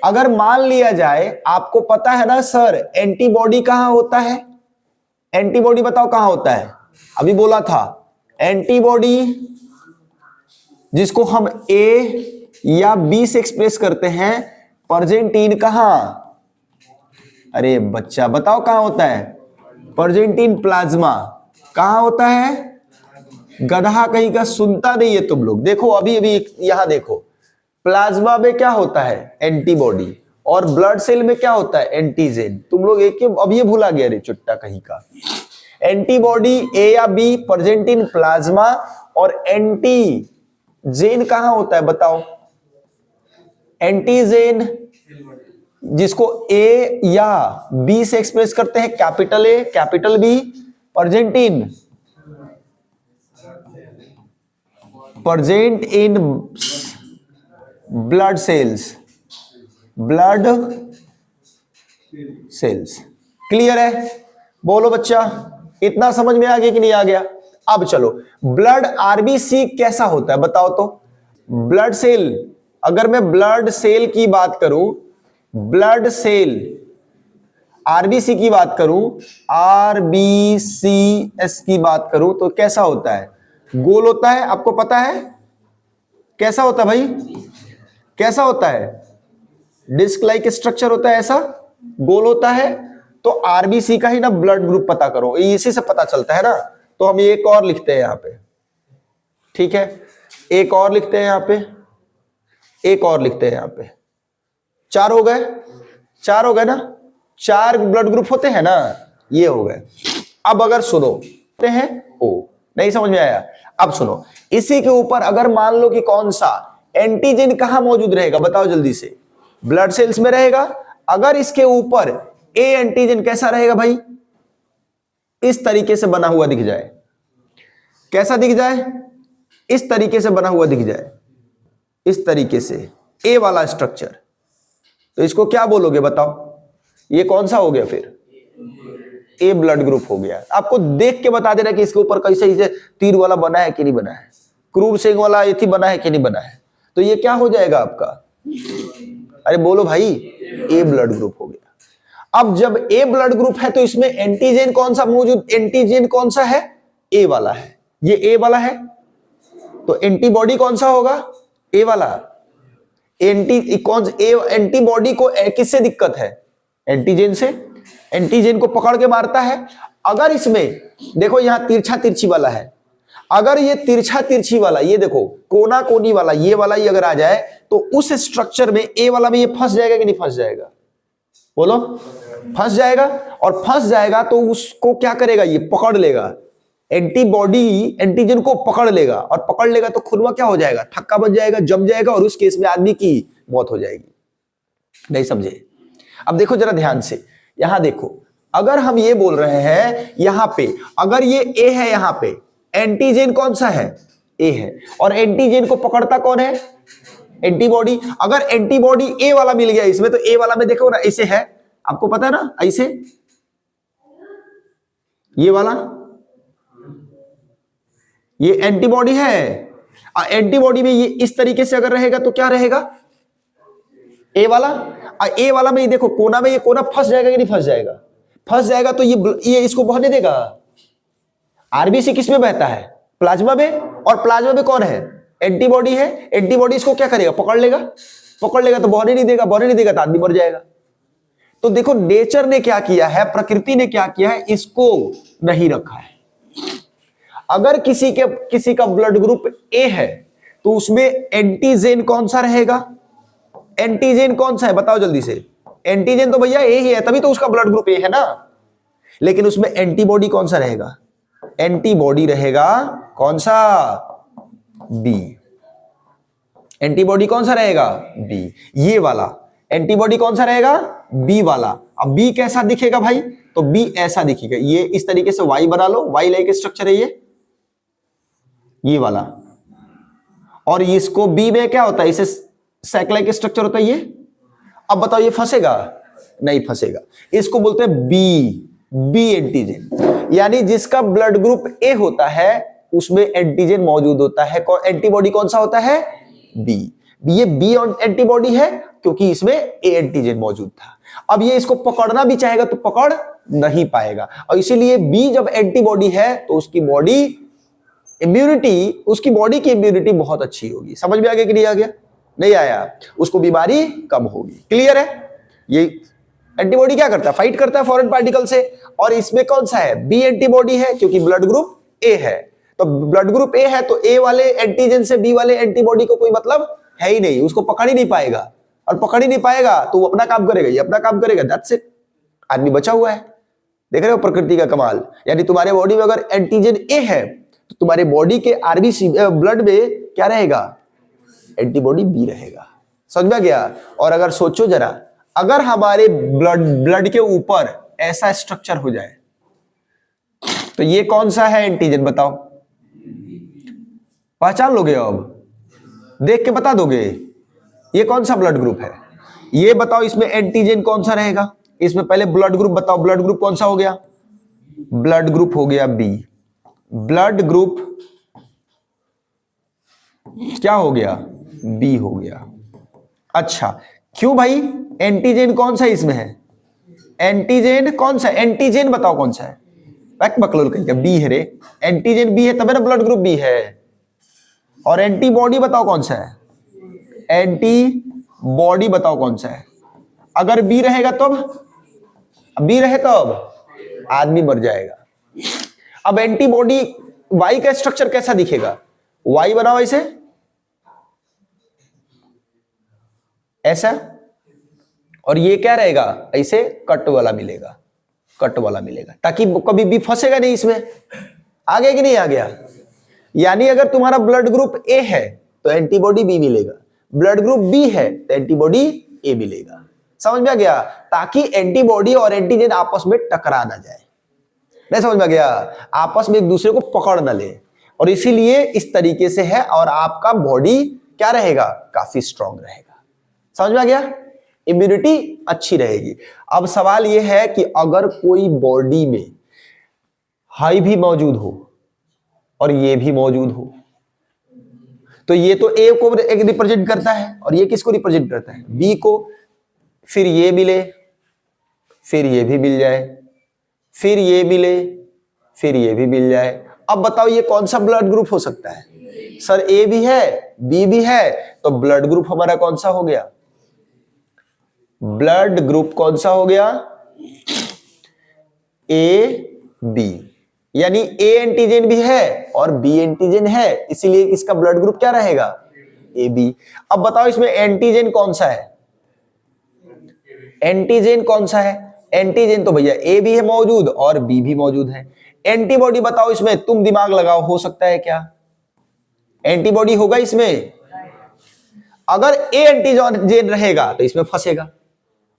अगर मान लिया जाए, आपको पता है ना सर एंटीबॉडी कहां होता है, एंटीबॉडी बताओ कहां होता है, अभी बोला था एंटीबॉडी जिसको हम ए या बी से एक्सप्रेस करते हैं, प्रेजेंट इन कहां, अरे बच्चा बताओ कहां होता है, प्रेजेंट इन प्लाज्मा। कहां होता है, गधा कहीं का सुनता नहीं है तुम लोग। देखो अभी अभी यहां देखो, प्लाज्मा में क्या होता है एंटीबॉडी, और ब्लड सेल में क्या होता है एंटीजन। तुम लोग एक अब ये भूला गया रे चुट्टा कहीं का। एंटीबॉडी ए या बी प्रेजेंट इन प्लाज्मा, और एंटीजन कहां होता है बताओ, एंटीजन जिसको ए या बी से एक्सप्रेस करते हैं, capital A capital B, present in blood cells, blood cells. Clear है, बोलो बच्चा, इतना समझ में आ गया कि नहीं आ गया। अब चलो ब्लड आरबीसी कैसा होता है बताओ तो। ब्लड सेल, अगर मैं ब्लड सेल की बात करूं, ब्लड सेल आरबीसी की बात करूं, आरबीसीएस की बात करूं तो कैसा होता है, गोल होता है। आपको पता है कैसा होता है भाई, कैसा होता है, डिस्क लाइक स्ट्रक्चर होता है, ऐसा गोल होता है। तो आरबीसी का ही ना ब्लड ग्रुप पता करो, इसी से पता चलता है ना। तो हम एक और लिखते हैं यहां पे, ठीक है, एक और लिखते हैं यहां पे, एक और लिखते हैं यहां पे, चार हो गए, चार हो गए ना, चार ब्लड ग्रुप होते हैं ना, ये हो गए। अब अगर सुनो हैं ओ, नहीं समझ में आया, अब सुनो, इसी के ऊपर अगर मान लो कि कौन सा एंटीजन कहां मौजूद रहेगा बताओ जल्दी से, ब्लड सेल्स में रहेगा। अगर इसके ऊपर ए एंटीजन कैसा रहेगा भाई, इस तरीके से बना हुआ दिख जाए, कैसा दिख जाए, इस तरीके से बना हुआ दिख जाए, इस तरीके से ए वाला स्ट्रक्चर, तो इसको क्या बोलोगे बताओ, ये कौन सा हो गया फिर, ए ब्लड ग्रुप हो गया। आपको देख के बता देना कि इसके ऊपर कैसे इसे तीर वाला बना है कि नहीं बना है, क्रूर सिंह वाला ये बना है कि नहीं बना है, तो ये क्या हो जाएगा आपका, अरे बोलो भाई, ए ब्लड ग्रुप हो गया। अब जब ए ब्लड ग्रुप है तो इसमें एंटीजन कौन सा मौजूद, एंटीजन कौन सा है, ए वाला है, ये ए वाला है, तो एंटीबॉडी कौन सा होगा, ए वाला। एंटीबॉडी को किससे दिक्कत है, एंटीजन से, एंटीजन को पकड़ के मारता है। अगर इसमें देखो यहां तिरछा तिरछी वाला है, अगर ये तिरछा तिरछी वाला, ये देखो कोना कोनी वाला, ये वाला ही अगर आ जाए तो उस स्ट्रक्चर में ए वाला में ये फंस जाएगा कि नहीं फंस जाएगा, बोलो, फंस जाएगा। और फंस जाएगा तो उसको क्या करेगा, ये पकड़ लेगा, एंटीबॉडी एंटीजन को पकड़ लेगा, और पकड़ लेगा तो खुरवा क्या हो जाएगा, थक्का बच जाएगा, जम जाएगा, और उस केस में आदमी की मौत हो जाएगी। नहीं समझे, अब देखो जरा ध्यान से, यहां देखो, अगर हम ये बोल रहे हैं यहां पे, अगर ये ए है, यहां पे एंटीजन कौन सा है, ए है, और एंटीजन को पकड़ता कौन है, एंटीबॉडी। अगर एंटीबॉडी ए वाला मिल गया इसमें, तो ए वाला में देखो ना ऐसे है, आपको पता है ना, ऐसे ये वाला, ये एंटीबॉडी है, एंटीबॉडी में ये इस तरीके से अगर रहेगा तो क्या रहेगा, ए वाला। ए वाला में ये देखो कोना में, ये कोना फंस जाएगा कि नहीं फंस जाएगा, फंस जाएगा तो ये इसको बहने देगा। आरबीसी किस में बहता है, प्लाज्मा में, और प्लाज्मा में कौन है, एंटीबॉडी है। एंटीबॉडी इसको क्या करेगा, पकड़ लेगा, पकड़ लेगा तो बहने नहीं देगा, बहने नहीं देगा तो आदमी मर जाएगा। तो देखो नेचर ने क्या किया है, प्रकृति ने क्या किया है, इसको नहीं रखा है। अगर किसी का ब्लड ग्रुप ए है तो उसमें एंटीजन कौन सा रहेगा, एंटीजन कौन सा है बताओ जल्दी से, एंटीजन तो भैया ए ही है, तभी तो उसका ब्लड ग्रुप ए है ना। लेकिन उसमें एंटीबॉडी कौन सा रहेगा, एंटीबॉडी रहेगा कौन सा, बी। एंटीबॉडी कौन सा रहेगा, बी, ये वाला एंटीबॉडी कौन सा रहेगा, बी वाला। अब बी कैसा दिखेगा भाई, तो बी ऐसा दिखेगा, ये इस तरीके से वाई बना लो, वाई लाइक स्ट्रक्चर है ये वाला। और इसको बी में क्या होता है, इसे साइक्लाइक स्ट्रक्चर होता है ये। अब बताओ ये फंसेगा, नहीं फंसेगा। इसको बोलते हैं बी एंटीजन, यानी जिसका ब्लड ग्रुप ए होता है उसमें एंटीजन मौजूद होता है। एंटीबॉडी कौन सा होता है, बी। ये बी एंटीबॉडी है क्योंकि इसमें ए एंटीजन मौजूद था। अब ये इसको पकड़ना भी चाहेगा तो पकड़ नहीं पाएगा, और इसीलिए बी जब एंटीबॉडी है तो उसकी बॉडी की इम्यूनिटी बहुत अच्छी होगी। समझ में आ गया कि नहीं आ गया? नहीं आया? उसको बीमारी कम होगी। क्लियर है? ये एंटीबॉडी क्या करता है? फाइट करता है फॉरेन पार्टिकल से। और इसमें कौन सा है? बी एंटीबॉडी है क्योंकि ब्लड ग्रुप ए है। तो ब्लड ग्रुप ए है तो ए वाले एंटीजन से बी वाले एंटीबॉडी को कोई मतलब है ही नहीं, उसको पकड़ ही नहीं पाएगा, और पकड़ ही नहीं पाएगा तो वो अपना काम करेगा, ये अपना काम करेगा, दैट्स इट। आदमी बचा हुआ है। देख रहे हो प्रकृति का कमाल? यानी तुम्हारे बॉडी में अगर एंटीजन ए है तो तुम्हारे बॉडी के आरबीसी ब्लड में क्या रहेगा? एंटीबॉडी बी रहेगा। समझ में गया? और अगर सोचो जरा, अगर हमारे ब्लड के ऊपर ऐसा स्ट्रक्चर हो जाए तो ये कौन सा है एंटीजन? बताओ, पहचान लोगे? अब देख के बता दोगे ये कौन सा ब्लड ग्रुप है? ये बताओ इसमें एंटीजन कौन सा रहेगा? इसमें पहले ब्लड ग्रुप बताओ। ब्लड ग्रुप कौन सा हो गया? ब्लड ग्रुप हो गया बी। ब्लड ग्रुप क्या हो गया? बी हो गया। अच्छा, क्यों भाई? एंटीजन कौन सा इसमें है? एंटीजन कौन सा? एंटीजन बताओ कौन सा है? बैक बकलोल कहीं का बी है रे। एंटीजन बी है तब ना ब्लड ग्रुप बी है। और एंटीबॉडी बताओ कौन सा है? एंटीबॉडी बताओ कौन सा है? अगर बी रहेगा तब, बी रहे तब आदमी मर जाएगा। अब एंटीबॉडी वाई का स्ट्रक्चर कैसा दिखेगा? वाई बनाओ ऐसे, ऐसा, और ये क्या रहेगा? ऐसे कट वाला मिलेगा, कट वाला मिलेगा, ताकि कभी भी फंसेगा नहीं इसमें। आ गया कि नहीं आ गया? यानी अगर तुम्हारा ब्लड ग्रुप ए है तो एंटीबॉडी बी मिलेगा, ब्लड ग्रुप बी है तो एंटीबॉडी ए मिलेगा। समझ में आ गया? ताकि एंटीबॉडी और एंटीजन आपस में टकरा ना जाए। नहीं समझ में आ गया? आपस में एक दूसरे को पकड़ ना ले, और इसीलिए इस तरीके से है, और आपका बॉडी क्या रहेगा? काफी स्ट्रांग रहेगा। समझ में आ गया? इम्यूनिटी अच्छी रहेगी। अब सवाल यह है कि अगर कोई बॉडी में हाई भी मौजूद हो और ये भी मौजूद हो, तो ये तो ए को एक रिप्रेजेंट करता है और ये किसको रिप्रेजेंट करता है? बी को। फिर ये मिले, फिर ये भी मिल जाए, फिर ये मिले, फिर ये भी मिल जाए। अब बताओ ये कौन सा ब्लड ग्रुप हो सकता है? सर ए भी है, बी भी है, तो ब्लड ग्रुप हमारा कौन सा हो गया? ब्लड ग्रुप कौन सा हो गया? A B. यानी ए एंटीजन भी है और बी एंटीजन है, इसीलिए इसका ब्लड ग्रुप क्या रहेगा? A B. अब बताओ इसमें एंटीजन कौन सा है? एंटीजन कौन सा है? एंटीजन तो भैया ए भी है मौजूद और बी भी मौजूद है। एंटीबॉडी बताओ इसमें, तुम दिमाग लगाओ, हो सकता है क्या? एंटीबॉडी होगा इसमें? अगर ए एंटीजन रहेगा तो इसमें फंसेगा,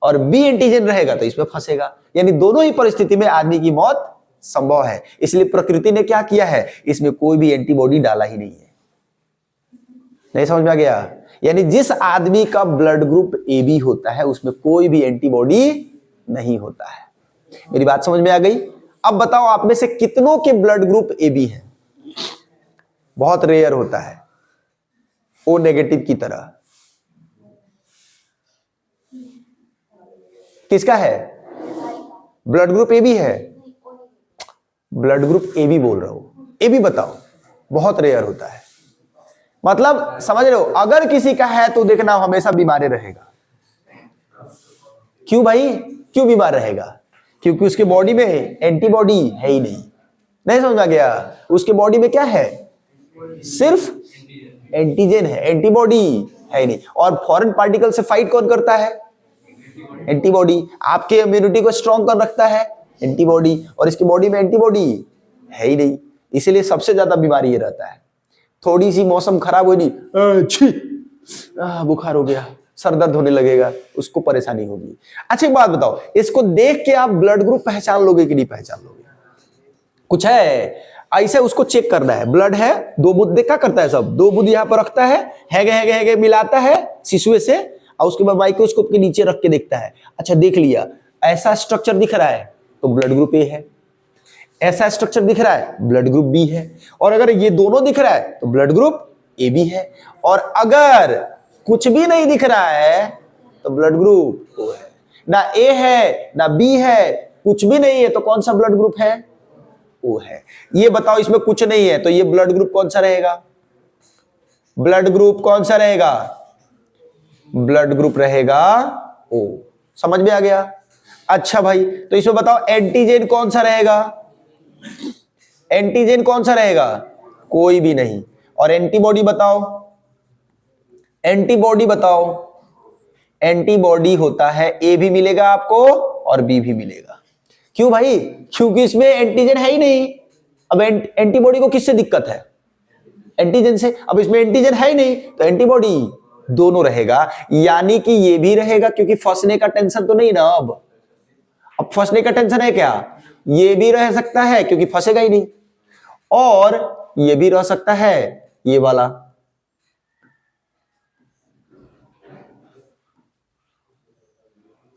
और बी एंटीजन रहेगा तो इसमें फंसेगा। यानी दोनों ही परिस्थिति में आदमी की मौत संभव है। इसलिए प्रकृति ने क्या किया है? इसमें कोई भी एंटीबॉडी डाला ही नहीं है। नहीं समझ में आ गया? यानी जिस आदमी का ब्लड ग्रुप ए बी होता है उसमें कोई भी एंटीबॉडी नहीं होता है। मेरी बात समझ में आ गई? अब बताओ आप में से कितनों के ब्लड ग्रुप ए बी है? बहुत रेयर होता है, ओ नेगेटिव की तरह। किसका है? ब्लड ग्रुप ए बी है? ब्लड ग्रुप ए बी बोल रहा हूं, ए बी बताओ। बहुत रेयर होता है। मतलब समझ रहे हो? अगर किसी का है तो देखना हमेशा बीमार रहेगा। क्यों भाई? क्यों बीमार रहेगा? क्योंकि उसके बॉडी में एंटीबॉडी है ही नहीं। नहीं समझ आ गया? उसके बॉडी में क्या है? सिर्फ एंटीजन है, एंटीबॉडी है ही नहीं। और फॉरेन पार्टिकल से फाइट कौन करता है? एंटीबॉडी। आपके इम्यूनिटी को स्ट्रॉन्ग कर रखता है एंटीबॉडी, और इसकी बॉडी में एंटीबॉडी है ही नहीं। इसीलिए सबसे ज्यादा बीमारी ये रहता है। थोड़ी सी मौसम खराब हो गई, बुखार हो गया, सर दर्द होने लगेगा, उसको परेशानी होगी। अच्छा एक बात बताओ, इसको देख के आप ब्लड ग्रुप पहचान लोगे कि नहीं पहचान लोगे? कुछ है ऐसे उसको चेक करना है। ब्लड है, दो बूंद क्या करता है? सब दो बूंद यहां पर रखता है, हैगे मिलाता है शिशुए से, और उसके बाद माइक्रोस्कोप के नीचे रख के देखता है। अच्छा देख लिया, ऐसा स्ट्रक्चर दिख रहा है तो ब्लड ग्रुप ए है, ऐसा स्ट्रक्चर दिख रहा है ब्लड ग्रुप बी है, और अगर ये दोनों दिख रहा है तो ब्लड ग्रुप ए बी है। और अगर कुछ भी नहीं दिख रहा है तो ब्लड ग्रुप ओ है। ना ए है ना बी है, कुछ भी नहीं है तो कौन सा ब्लड ग्रुप है? ओ है। ये बताओ इसमें कुछ नहीं है तो ये ब्लड ग्रुप कौन सा रहेगा? ब्लड ग्रुप कौन सा रहेगा? ब्लड ग्रुप रहेगा ओ। समझ में आ गया? अच्छा भाई, तो इसमें बताओ एंटीजन कौन सा रहेगा? एंटीजन कौन सा रहेगा? कोई भी नहीं। और एंटीबॉडी बताओ, एंटीबॉडी बताओ। एंटीबॉडी होता है ए भी मिलेगा आपको और बी भी मिलेगा। क्यों भाई? क्योंकि इसमें एंटीजन है ही नहीं। अब एंटीबॉडी को किससे दिक्कत है? एंटीजन से। अब इसमें एंटीजन है ही नहीं तो एंटीबॉडी दोनों रहेगा। यानी कि ये भी रहेगा क्योंकि फंसने का टेंशन तो नहीं ना। अब फंसने का टेंशन है क्या? ये भी रह सकता है क्योंकि फंसेगा ही नहीं, और ये भी रह सकता है ये वाला।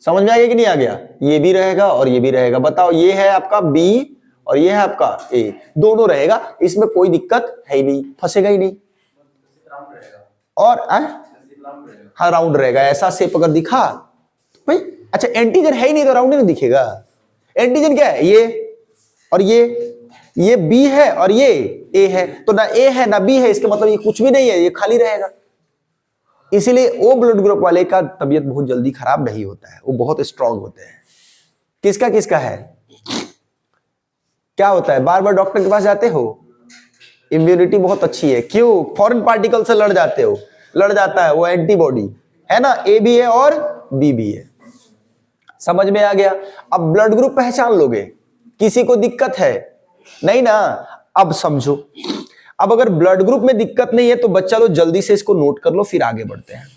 समझ में आ गया कि नहीं आ गया? ये भी रहेगा और ये भी रहेगा। बताओ, ये है आपका बी और ये है आपका ए, दोनों रहेगा। इसमें कोई दिक्कत है ही नहीं, फंसेगा ही नहीं। और हाँ, राउंड रहेगा। ऐसा शेप अगर दिखा भाई, अच्छा एंटीजन है ही नहीं तो राउंड नहीं दिखेगा। एंटीजन क्या है? ये और ये बी है और ये ए है, तो ना ए है ना बी है, इसका मतलब ये कुछ भी नहीं है, ये खाली रहेगा। इसीलिए ओ ब्लड ग्रुप वाले का तबीयत बहुत जल्दी खराब नहीं होता है, वो बहुत स्ट्रांग होते हैं। किसका किसका है? क्या होता है? बार बार डॉक्टर के पास जाते हो? इम्यूनिटी बहुत अच्छी है। क्यों? फॉरेन पार्टिकल से लड़ जाते हो। लड़ जाता है वो एंटीबॉडी, है ना? ए भी है और बी भी है। समझ में आ गया? अब ब्लड ग्रुप पहचान लोगे। किसी को दिक्कत है नहीं ना? अब समझो, अब अगर ब्लड ग्रुप में दिक्कत नहीं है तो बच्चा लोग जल्दी से इसको नोट कर लो, फिर आगे बढ़ते हैं।